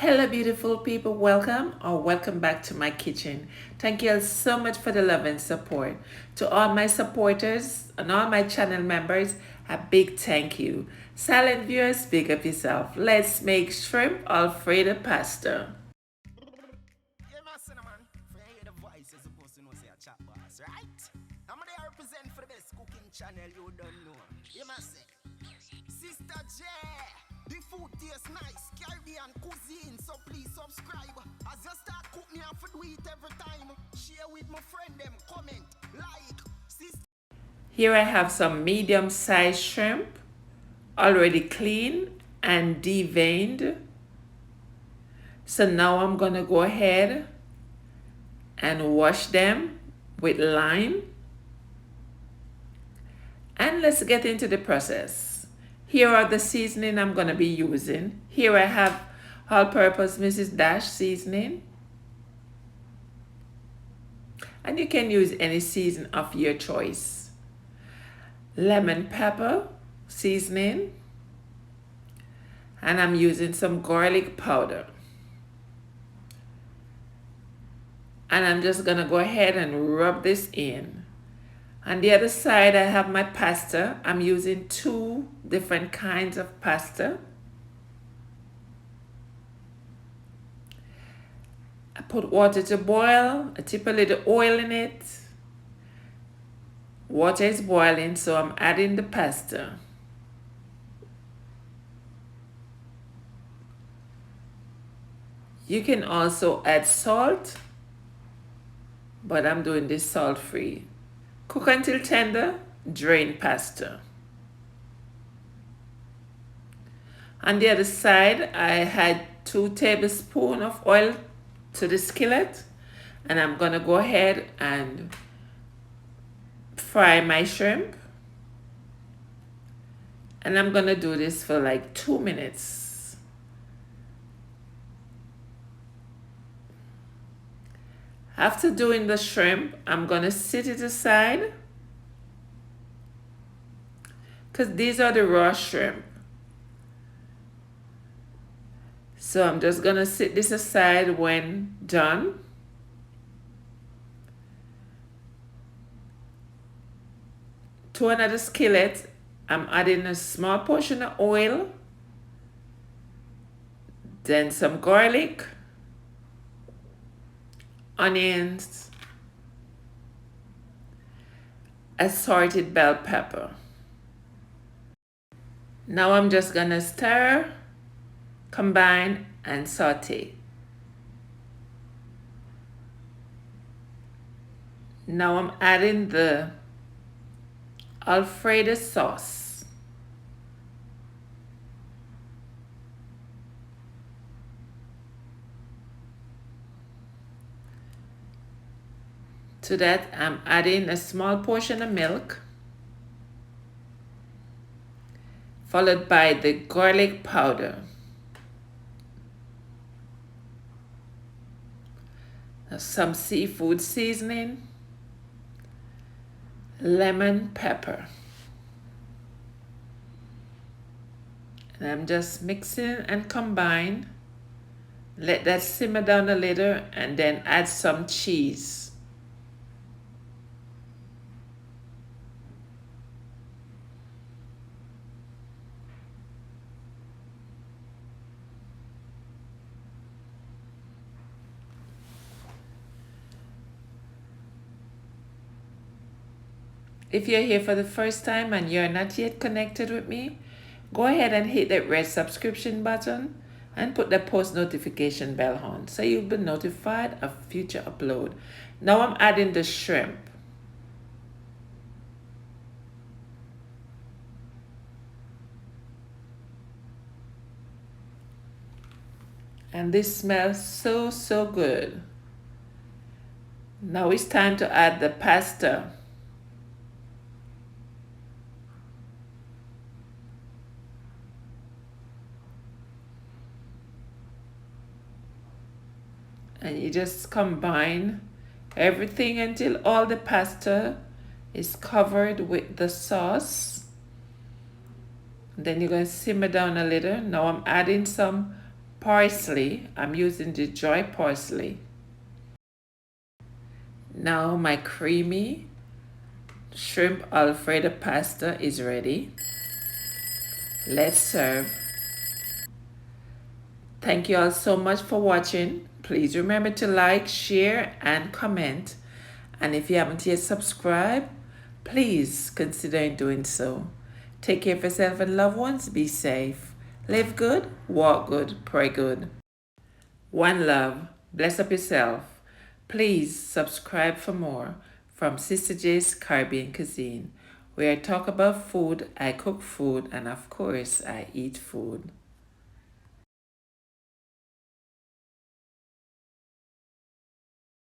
Hello, beautiful people. Welcome back to my kitchen. Thank you all so much for the love and support. To all my supporters and all my channel members, a big thank you. Silent viewers, speak up yourself. Let's make shrimp Alfredo pasta. Yeah, man, cinnamon. For you hear the voice, you're supposed to know say a chat boss, right? I'm gonna represent for the best cooking channel you don't know. You must say, Sista J. The food tastes nice, Caribbean cuisine, so please subscribe. As you start cooking, you have to do it every time. Share with my friend them, comment, like, Sister. Here I have some medium-sized shrimp, already cleaned and deveined. So now I'm gonna go ahead and wash them with lime. And let's get into the process. Here are the seasoning I'm going to be using. Here I have all-purpose Mrs. Dash seasoning. And you can use any season of your choice. Lemon pepper seasoning. And I'm using some garlic powder. And I'm just going to go ahead and rub this in. On the other side, I have my pasta. I'm using 2 different kinds of pasta. I put water to boil. I tip a little oil in it. Water is boiling, so I'm adding the pasta. You can also add salt, but I'm doing this salt-free. Cook until tender, drain pasta. On the other side, I had 2 tablespoons of oil to the skillet, and I'm gonna go ahead and fry my shrimp. And I'm gonna do this for like 2 minutes. After doing the shrimp, I'm gonna sit it aside because these are the raw shrimp. So I'm just gonna sit this aside when done. To another skillet, I'm adding a small portion of oil, then some garlic, onions, assorted bell pepper. Now I'm just gonna stir, combine, and saute. Now I'm adding the Alfredo sauce. To that, I'm adding a small portion of milk, followed by the garlic powder. Some seafood seasoning, lemon pepper. And I'm just mixing and combine. Let that simmer down a little and then add some cheese. If you're here for the first time and you're not yet connected with me, go ahead and hit that red subscription button and put the post notification bell on so you'll be notified of future upload. Now I'm adding the shrimp. And this smells so good. Now it's time to add the pasta. And you just combine everything until all the pasta is covered with the sauce. Then you're going to simmer down a little. Now I'm adding some parsley. I'm using the Joy parsley. Now my creamy shrimp Alfredo pasta is ready. Let's serve. Thank you all so much for watching. Please remember to like, share, and comment. And if you haven't yet subscribed, please consider doing so. Take care of yourself and loved ones. Be safe. Live good, walk good, pray good. One love. Bless up yourself. Please subscribe for more from Sista J's Caribbean Cuisine, where I talk about food, I cook food, and of course, I eat food.